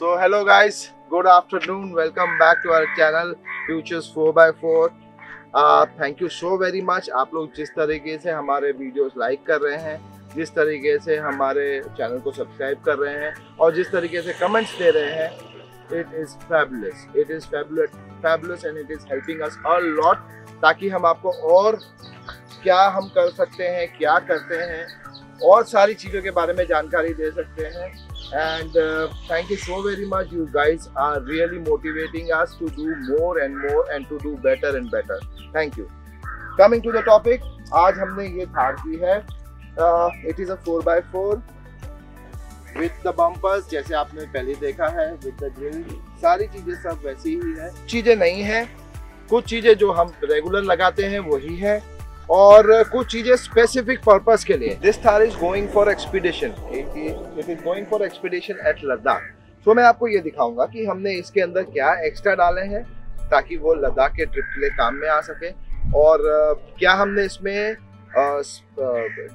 So hello guys, good afternoon. Welcome back to our channel Futures 4x4. Thank you so very much. आप लोग जिस तरीके से हमारे वीडियोस लाइक कर रहे हैं, जिस तरीके से हमारे चैनल को सब्सक्राइब कर रहे हैं और जिस तरीके से कमेंट्स दे रहे हैं, it is fabulous, it is fabulous and it is helping us a lot, ताकि हम आपको और क्या हम कर सकते हैं, क्या करते हैं और सारी चीज़ों के बारे में जानकारी दे सकते हैं। And thank you so very much. You guys are really motivating us to do more and more and to do better and better. Thank you. Coming to the topic, आज हमने ये थार की है। It is a 4x4 with the bumpers, जैसे आपने पहले देखा है, with the grill। सारी चीजें सब वैसी ही है, चीजें नहीं है, कुछ चीजें जो हम रेगुलर लगाते हैं वही है और कुछ चीजें स्पेसिफिक पर्पस के लिए। This Thar is going for expedition, it is going for expedition at Ladakh. तो मैं आपको ये दिखाऊंगा कि हमने इसके अंदर क्या एक्स्ट्रा डाले हैं ताकि वो लद्दाख के ट्रिप के लिए काम में आ सके, और क्या हमने इसमें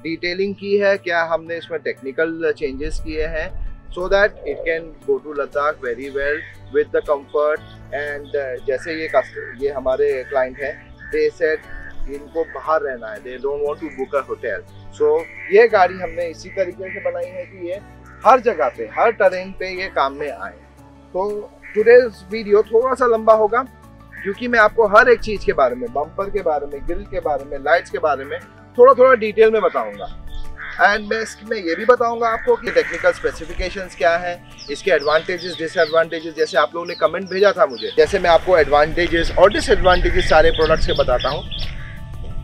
डिटेलिंग की है, क्या हमने इसमें टेक्निकल चेंजेस किए हैं, so that it can go to Ladakh very well with the comfort. And जैसे ये हमारे क्लाइंट हैं, दे सेड इनको बाहर रहना है, they don't want to book a hotel. So ये गाड़ी हमने इसी तरीके से बनाई है कि ये हर जगह पे, हर टरेन पे ये काम में आए। तो टुडेज वीडियो थोड़ा सा लंबा होगा क्योंकि मैं आपको हर एक चीज़ के बारे में, बम्पर के बारे में, ग्रिल के बारे में, लाइट्स के बारे में थोड़ा डिटेल में बताऊंगा। एंड मैं इसमें ये भी बताऊंगा आपको कि टेक्निकल स्पेसिफिकेशंस क्या हैं, इसके एडवांटेजेस, डिसएडवांटेजेस। जैसे आप लोगों ने कमेंट भेजा था मुझे, जैसे मैं आपको एडवांटेजेस और डिसएडवांटेजेस सारे प्रोडक्ट्स के बताता हूँ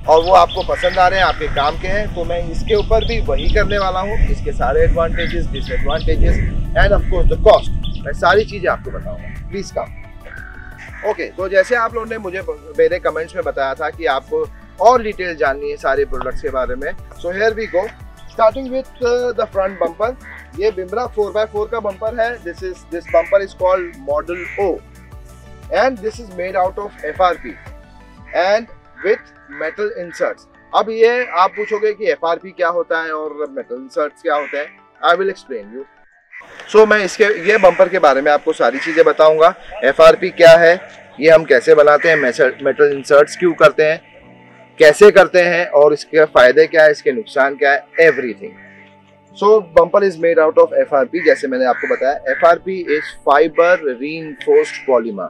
और वो आपको पसंद आ रहे हैं, आपके काम के हैं, तो मैं इसके ऊपर भी वही करने वाला हूँ। इसके सारे advantages, disadvantages end of course the cost, मैं सारी चीज़ें आपको बताऊँगा। Please come. ओके, तो जैसे आप लोगों ने मुझे मेरे कमेंट्स में बताया था कि आपको और डिटेल जाननी है सारे प्रोडक्ट्स के बारे में, so here we go. Starting with the front bumper. ये बिमरा 4x4 का बम्पर है। This bumper is called model O and this is made out of FRP and with metal inserts. अब ये आप पूछोगे कि FRP क्या होता है और मेटल इंसर्ट्स क्या होते हैं। I will explain you. So मैं ये बम्पर के बारे में आपको सारी चीज़ें बताऊंगा। FRP क्या है, ये हम कैसे बनाते हैं, मेटल इंसर्ट्स क्यों करते हैं, कैसे करते हैं और इसके फ़ायदे क्या है, इसके नुकसान क्या है, everything. So bumper is made out of FRP, जैसे मैंने आपको बताया। FRP is fibre reinforced polymer.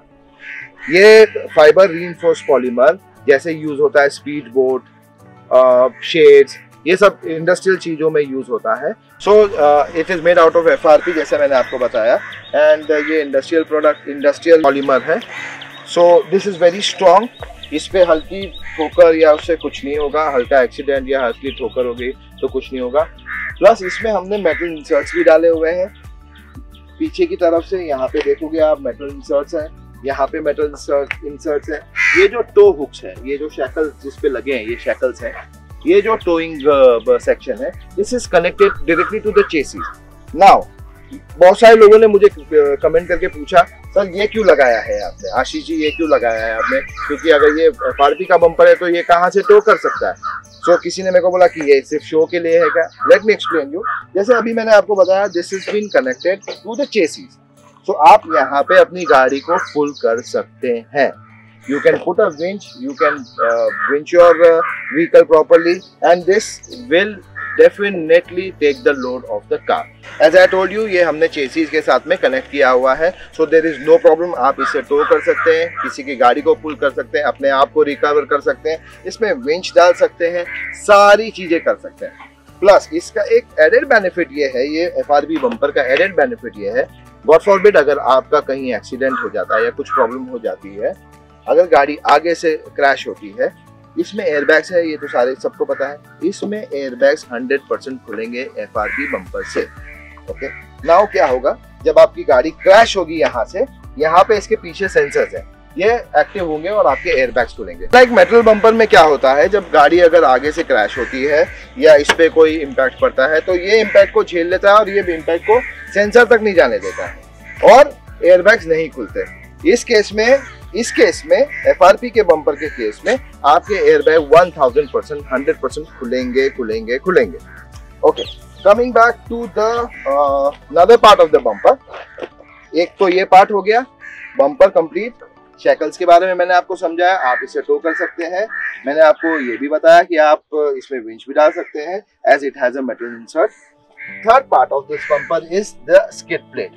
ये फाइबर रीइंफोर्स्ड पॉलीमर जैसे यूज होता है स्पीड बोट, शेड्स, ये सब इंडस्ट्रियल चीज़ों में यूज होता है। So it is made out of FRP, जैसे मैंने आपको बताया। एंड ये इंडस्ट्रियल प्रोडक्ट, इंडस्ट्रियल पॉलीमर है। So this is very strong. इस पे हल्की ठोकर या उससे कुछ नहीं होगा, हल्का एक्सीडेंट या हल्की ठोकर होगी तो कुछ नहीं होगा। प्लस इसमें हमने मेटल इंसर्ट्स भी डाले हुए हैं पीछे की तरफ से। यहाँ पे देखोगे आप, मेटल इंसर्ट्स हैं, यहाँ पे मेटल इंसर्ट्स हैं। ये जो टो हुक्स है, ये जो शैकल्स जिस पे लगे हैं, ये शैकल्स हैं। ये जो टोइंग सेक्शन है, this is connected directly to the chassis. Now बहुत सारे लोगों ने मुझे कमेंट करके पूछा, सर ये क्यों लगाया है आपने, आशीष जी ये क्यों लगाया है आपने, क्योंकि अगर ये FRP का बम्पर है तो ये कहाँ से टो कर सकता है। सो किसी ने मेरे को बोला कि ये सिर्फ शो के लिए है क्या। Let me explain you. जैसे अभी मैंने आपको बताया, this is been connected to the chassis. So आप यहाँ पे अपनी गाड़ी को पुल कर सकते हैं। You can put a winch, you can winch your vehicle properly and this will definitely take the load of the car. As I told you, ये हमने चेसिस के साथ में कनेक्ट किया हुआ है। So there is no problem, आप इसे टो कर सकते हैं, किसी की गाड़ी को पुल कर सकते हैं, अपने आप को रिकवर कर सकते हैं, इसमें विंच डाल सकते हैं, सारी चीज़ें कर सकते हैं। प्लस इसका एक एडेड बेनिफिट ये है, ये FRP बम्पर का एडेड बेनिफिट ये है, गॉड फॉरबिड अगर आपका कहीं एक्सीडेंट हो जाता है या कुछ प्रॉब्लम हो जाती है, अगर गाड़ी आगे से क्रैश होती है, इसमें एयरबैग्स है, ये तो सारे सबको पता है। इसमें एयरबैग्स 100% खुलेंगे FRP बम्पर से। ओके, नाउ क्या होगा, जब आपकी गाड़ी क्रैश होगी यहाँ से, यहाँ पे इसके पीछे सेंसर्स हैं, ये एक्टिव होंगे और आपके एयरबैग्स खुलेंगे। लाइक मेटल बम्पर में क्या होता है, जब गाड़ी अगर आगे से क्रैश होती है या इस पे कोई इम्पैक्ट पड़ता है तो ये इम्पैक्ट को झेल लेता है और ये इम्पैक्ट को सेंसर तक नहीं जाने देता है और एयरबैग्स नहीं खुलते। इस केस में FRP के बम्पर के केस में आपके एयरबैग 1000% 100% खुलेंगे। Okay, coming back to the another part of the bumper, एक तो ये पार्ट हो गया, बम्पर कंप्लीट। शैकल्स के बारे में मैंने आपको समझाया, आप इसे टो कर सकते हैं। मैंने आपको ये भी बताया कि आप इसमें विंच भी डाल सकते हैं as it has a metal insert. Third part of this bumper is the skid plate.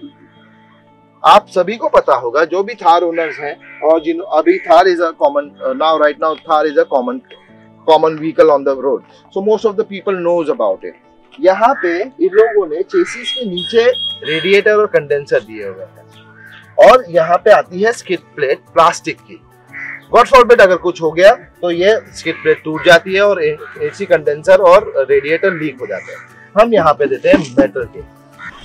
आप सभी को पता होगा, जो भी थार ओनर्स हैं, और जिन अभी Thar is a common now right now Thar is a common vehicle on the road, so most of the people knows about it. यहाँ पे इन लोगों ने चेसिस के नीचे रेडिएटर और कंडेंसर दिए हुए हैं, और यहाँ पे आती है स्किड प्लेट प्लास्टिक की। गॉड फॉरबिड अगर कुछ हो गया तो ये स्किड प्लेट टूट जाती है और एसी कंडेंसर और रेडिएटर लीक हो जाते हैं। हम यहाँ पे देते हैं मेटल के।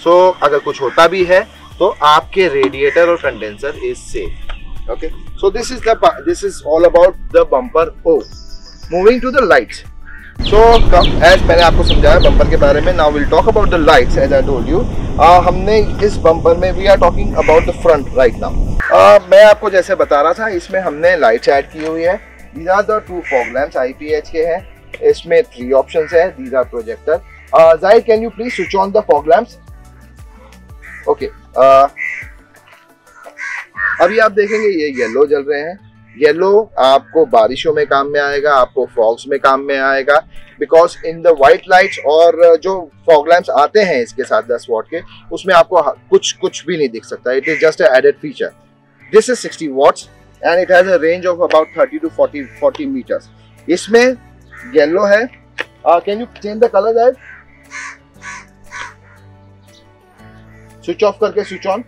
सो अगर कुछ होता भी है तो आपके रेडिएटर और condenser is safe. Okay, so this is all about the bumper O. Moving to the lights. So as मैंने आपको समझाया बम्पर के बारे में, now will talk about the lights as I told you. हमने इस बम्पर में we are talking about the front right now. मैं आपको जैसे बता रहा था, इसमें हमने लाइट्स ऐड की हुई है। These are the 2 fog lamps IPH के हैं। इसमें 3 ऑप्शंस है। These are projector. Zahid, can you please switch on the fog lamps? Okay, अभी आप देखेंगे ये येलो जल रहे हैं। येलो आपको बारिशों में काम में आएगा, आपको फॉग्स में काम में आएगा, because in the white lights और जो फॉग लैंप्स आते हैं इसके साथ 10 वॉट के, उसमें आपको कुछ भी नहीं दिख सकता। It is just a added feature. This is 60 watts and it has a range of about 30 to 40 meters. इसमें येलो है। Can you change the colour that? Switch off करके स्विच ऑन।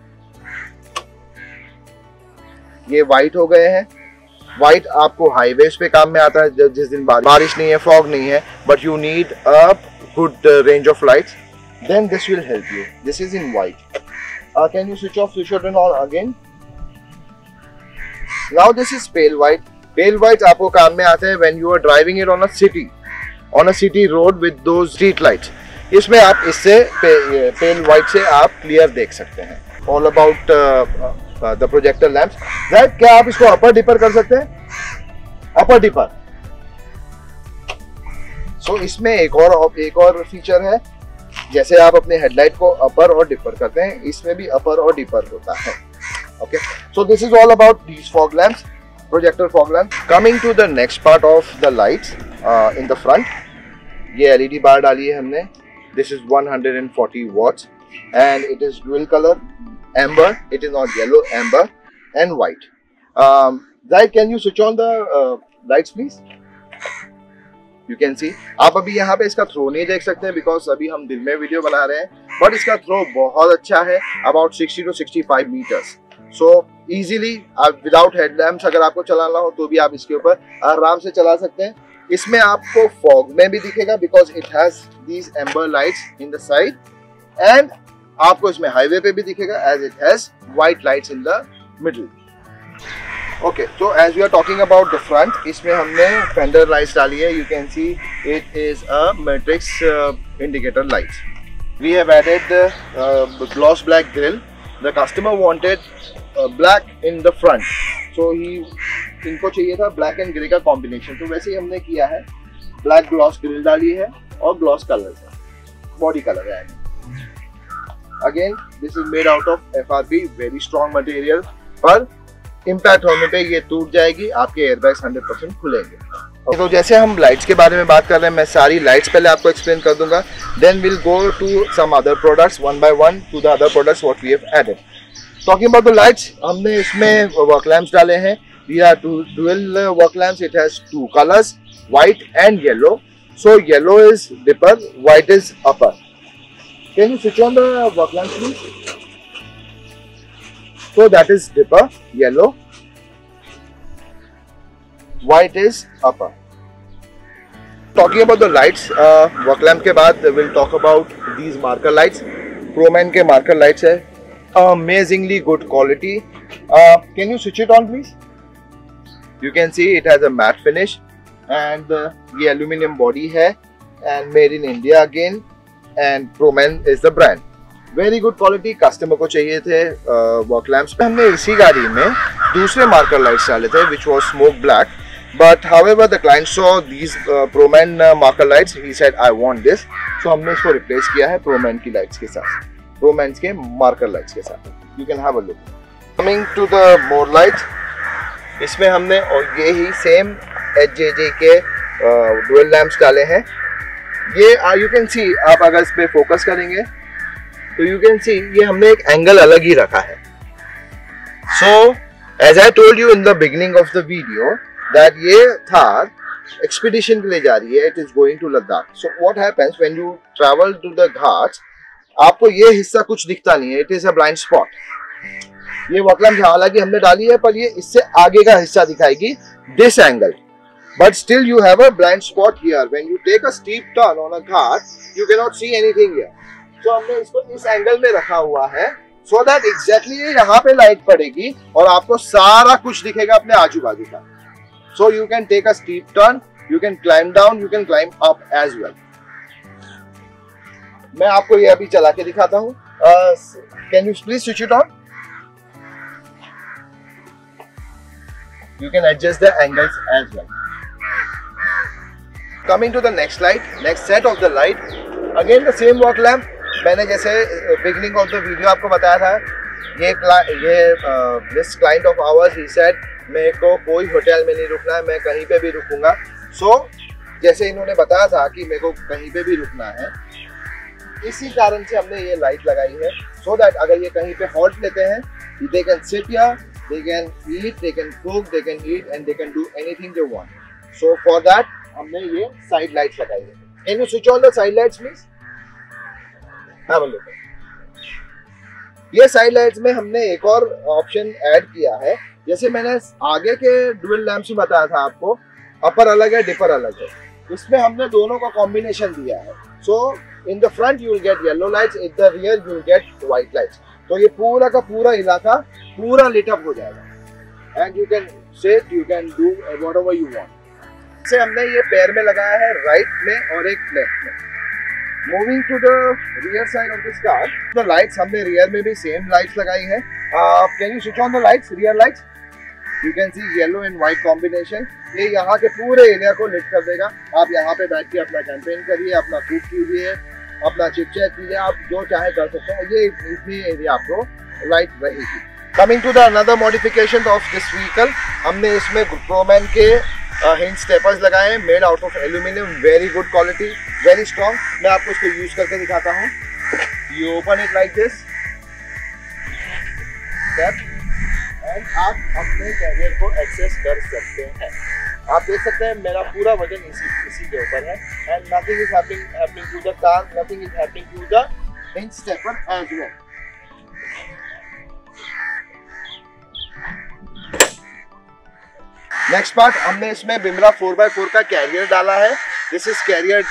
ये व्हाइट हो गए हैं। व्हाइट आपको highways पे काम में आता है जिस दिन बारिश नहीं है, फॉग नहीं है, but you need a good range of lights, then this will help you. This is in white. Can you switch off, switch on on again? Now this is pale white. Pale white आपको काम में आते हैं when you are driving it on a city road with those street lights. इसमें आप इससे पेल white से आप क्लियर देख सकते हैं। All about the projector lamps. Right, क्या आप इसको अपर डिपर कर सकते हैं? अपर डिपर। सो इसमें एक और फीचर है। जैसे आप अपने हेडलाइट को अपर और डिपर करते हैं, इसमें भी अपर और डिपर होता है। Okay, so this is all about these fog lamps, projector fog lamp. Coming to the next part of the lights in the front. ये LED बार डाली है हमने। This is 140 watts and it is dual color amber. It is not yellow, amber and white. Zaid, can you switch on the lights please? You can see. आप अभी यहाँ पे इसका throw नहीं देख सकते हैं बिकॉज अभी हम दिन में वीडियो बना रहे हैं, बट इसका थ्रो बहुत अच्छा है, about 60 to 65 meters. So easily without headlamps अगर आपको चलाना हो तो भी आप इसके ऊपर आराम से चला सकते हैं। इसमें आपको फॉग में भी दिखेगा because it has these amber lights in the side, and आपको इसमें हाईवे पे भी दिखेगा as it has white lights in the middle. Okay, so as we are talking about the front, इसमें हमने फेंडर लाइट्स डाली है। You can see it is a matrix indicator lights. We have added gloss black grille. The customer wanted black in the front, so इनको चाहिए था black and grey का combination, तो वैसे ही हमने किया है। ब्लैक ग्लॉस ग्रिल डाली है और ग्लॉस कलर है, बॉडी कलर है। Again this is made out of FRP, very strong material, पर इम्पैक्ट होने पे ये टूट जाएगी, आपके एयरबैग्स 100% खुलेंगे। तो जैसे हम लाइट्स के बारे में बात कर रहे हैं, मैं सारी लाइट्स पहले आपको एक्सप्लेन कर दूंगा, then will go to some other products one by one to the other products what we have added. Talking about the lights, हमने इसमें वर्क लैंप्स डाले हैं। These are dual work lamps. It has 2 colors, white and yellow. So yellow is dipper, white is upper. Can you switch on the work lamps please? So that is dipper, yellow. White is upper. Talking about the lights, work lamp के बाद we'll talk about these marker lights. Proman के marker lights है, amazingly good quality. Can you switch it on please? You can see it has a matte finish and ये aluminium body है and made in India again, and Proman is the brand. Very good quality. Customer को चाहिए थे work lamps। हमने इसी गाड़ी में दूसरे marker lights डाले थे which was smoke black, but however the client saw these Proman marker lights, he said I want this, so हमने इसको replace किया है Proman की lights के साथ, Proman के marker lights के साथ। You can have a look. Coming to the more light, इसमें हमने और ये ही सेम HJJ के डुअल लैंप्स डाले हैं। ये you can see, आप अगर इस पे फोकस करेंगे तो you can see ये हमने एक एंगल अलग ही रखा है। So as I told you in the beginning of the video that ये थार एक्सपीडिशन के लिए जा रही है, it is going to Ladakh. So what happens when you travel to the Ghats, आपको ये हिस्सा कुछ दिखता नहीं है, it is a blind spot. ये वॉकलैम्प हालांकि हमने डाली है पर ये इससे आगे का हिस्सा दिखाएगी this angle, but still you have a blind spot here. When you take a steep turn on a ghat, you cannot see anything here. So हमने इसको इस एंगल में रखा हुआ है so that exactly यहाँ पे लाइट पड़ेगी और आपको सारा कुछ दिखेगा अपने आजू बाजू का. So you can take a steep turn, you can climb down, you can climb up as well. मैं आपको ये अभी चला के दिखाता हूँ. Can you please switch it on? You can adjust the angles as well. Coming to the next light, next set of the light, again the same walk lamp. मैंने जैसे beginning of the video आपको बताया था, ये this client of ours, he said मेरे को कोई hotel में नहीं रुकना है, मैं कहीं पे भी रुकूंगा. So जैसे इन्होंने बताया था कि मेरे को कहीं पे भी रुकना है, इसी कारण से हमने ये लाइट लगाई है so that अगर ये कहीं पे हॉल्ट लेते हैं, they can sit here, they can eat, they can cook, they can eat and they can do anything they want. So for that हमने ये साइड लाइट्स लगाई है. Can you switch on the side lights please? Have a look. ये side lights में हमने एक और option add किया है. जैसे मैंने आगे के डुअल लैंप्स में बताया था आपको, अपर अलग है, डिपर अलग है. इसमें हमने दोनों का कॉम्बिनेशन दिया है. So in the front you will get yellow lights, in the rear you will get white lights. तो ये पूरा का पूरा इलाका पूरा lit up हो जाएगा. And you can sit, you can do whatever you want. से हमने ये पैर में लगाया है, राइट में और एक लेफ्ट में. Moving to the rear side of this car, the lights हमने rear में भी same lights लगाई है. Can you switch on the lights, rear lights? You can see yellow and white combination. ये यहाँ के पूरे एरिया को lit कर देगा. आप यहाँ पे बैठ के अपना कैंपेन करिए, अपना कुक कीजिए, अपना चिट चैट कीजिए, आप जो चाहे कर सकते हैं. ये इतनी एरिया आपको लाइट रहेगी. Coming to the another modification of this vehicle, हमने इसमें Proman के हिंज स्टेपर्स लगाए हैं, made out of aluminium, very good quality, very strong. मैं आपको इसको यूज करके दिखाता हूँ. You open it like this and आप अपने कैरियर को एक्सेस कर सकते हैं. आप देख सकते हैं मेरा पूरा वजन इसी के ऊपर है. And nothing is happening to the car, nothing is happening to the hinge stepper as well. Next part, हमने इसमें बिमरा 4x4 का कैरियर डाला है. This is carrier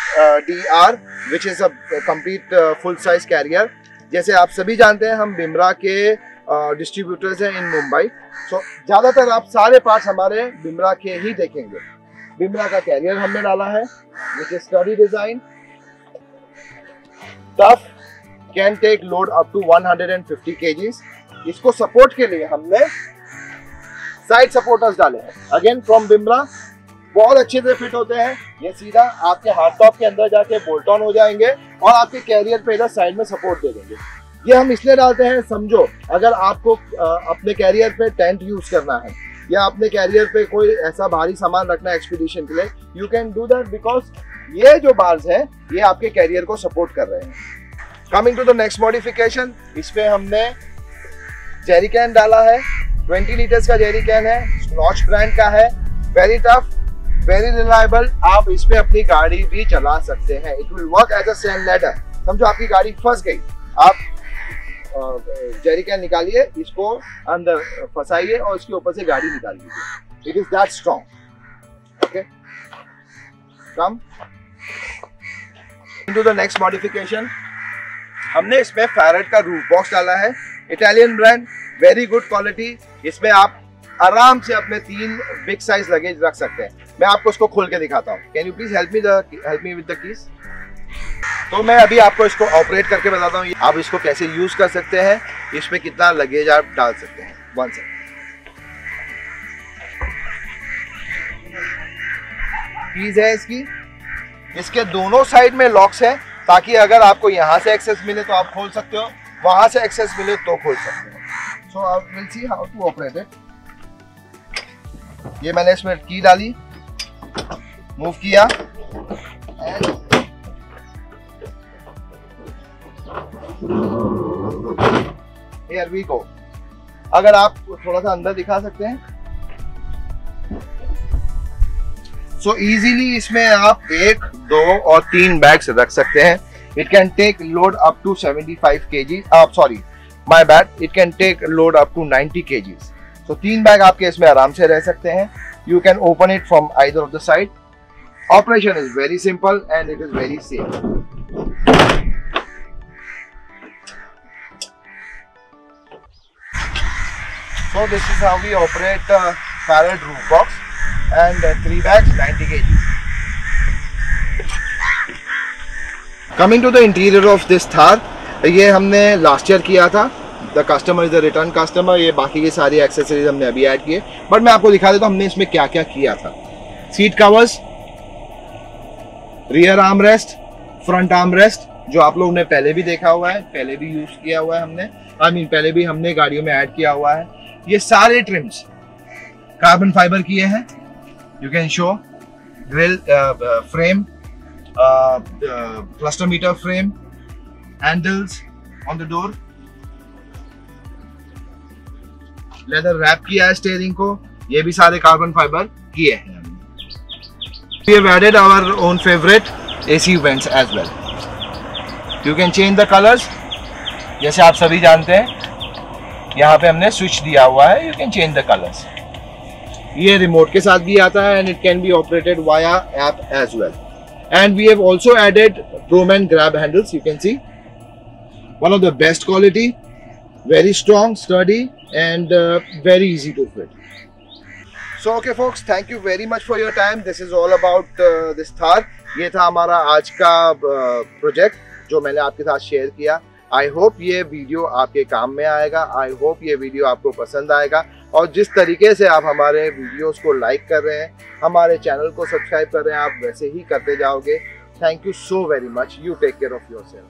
DR which is a complete full size carrier. जैसे आप सभी जानते हैं हम बिमरा के डिस्ट्रीब्यूटर्स हैं इन मुंबई. सो ज़्यादातर आप सारे पार्ट्स हमारे बिमरा के ही देखेंगे. बिमरा का कैरियर हमने डाला है which is sturdy design, tough, can take load up to 150 kgs. इसको सपोर्ट के लिए हमने साइड सपोर्टर्स डाले हैं, अगेन फ्रॉम बिमरा. बहुत अच्छे से फिट होते हैं. ये सीधा आपके हाथ टॉप के अंदर जाके बोल्ट ऑन हो जाएंगे और आपके कैरियर पे इधर साइड में सपोर्ट दे देंगे. ये हम इसलिए डालते हैं, समझो अगर आपको अपने कैरियर पे टेंट यूज करना है या अपने कैरियर पे कोई ऐसा भारी सामान रखना है एक्सपीडिशन के लिए, you can do that because ये जो बार्स हैं ये आपके कैरियर को सपोर्ट कर रहे हैं. Coming to the next modification, इसमें हमने जेरी कैन डाला है. 20 लीटर्स का जेरी कैन है, नॉच ब्रांड का है, वेरी टफ, वेरी रिलायबल. आप इस पे अपनी गाड़ी भी चला सकते हैं. It will work as a sand ladder. समझो आपकी गाड़ी फंस गई, आप जेरी कैन निकालिए, इसको अंदर फंसाइए और इसके ऊपर से गाड़ी निकाल लीजिए. It is that strong. Okay, come into the next modification. हमने इसमें फैरेट का रूफ बॉक्स डाला है, Italian brand, very good quality. इसमें आप आराम से अपने 3 बिग साइज लगेज रख सकते हैं. मैं आपको इसको खोल के दिखाता हूँ. Can you please help me with the keys. तो मैं अभी आपको इसको ऑपरेट करके बताता हूँ आप इसको कैसे यूज कर सकते हैं, इसमें कितना लगेज आप डाल सकते हैं. 1 सेकंड. कीज है इसकी, इसके दोनों साइड में लॉक्स हैं ताकि अगर आपको यहाँ से एक्सेस मिले तो आप खोल सकते हो, वहां से एक्सेस मिले तो खोल सकते हो. So we'll see how to operate it. ये मैंने इसमें की डाली, मूव किया and here we go. अगर आप थोड़ा सा अंदर दिखा सकते हैं, so easily इसमें आप 1, 2 और 3 बैग्स रख सकते हैं. It can take load up to 75 kg. Sorry, my bad. It can take load up to 90 kgs. So 3 bag आपके इसमें आराम से रह सकते हैं. You can open it from either of the side. Operation is very simple and it is very safe. So this is how we operate Farad roof box and 3 bags 90 kg. Coming to the interior of this Thar, ये हमने last year किया था. The customer is the return customer. ये बाकी की सारी accessories हमने अभी ऐड किए, बट मैं आपको दिखा देता हूँ हमने इसमें क्या क्या किया था. Seat covers, rear arm rest, front arm rest, जो आप लोगों ने पहले भी देखा हुआ है, पहले भी यूज किया हुआ है हमने, पहले भी हमने गाड़ियों में ऐड किया हुआ है. ये सारे ट्रिम्स कार्बन फाइबर किए हैं. You can show grill frame, cluster meter frame, handles on the door, leather wrap किया है स्टीयरिंग को. ये भी सारे कार्बन फाइबर किए हैं. We have added our own favorite AC vents as well. You can change the colors. जैसे आप सभी जानते हैं, यहाँ पे हमने स्विच दिया हुआ है. You can change the colors. ये रिमोट के साथ भी आता है and it can be operated via app as well. And we have also added Proman grab handles. You can see one of the best quality, very strong, sturdy, and very easy to fit. So okay folks, thank you very much for your time. This is all about this Thar. ये था हमारा आज का project जो मैंने आपके साथ share किया. आई होप ये वीडियो आपके काम में आएगा. आई होप ये वीडियो आपको पसंद आएगा. और जिस तरीके से आप हमारे वीडियोस को लाइक कर रहे हैं, हमारे चैनल को सब्सक्राइब कर रहे हैं, आप वैसे ही करते जाओगे. Thank you so very much. You take care of yourself.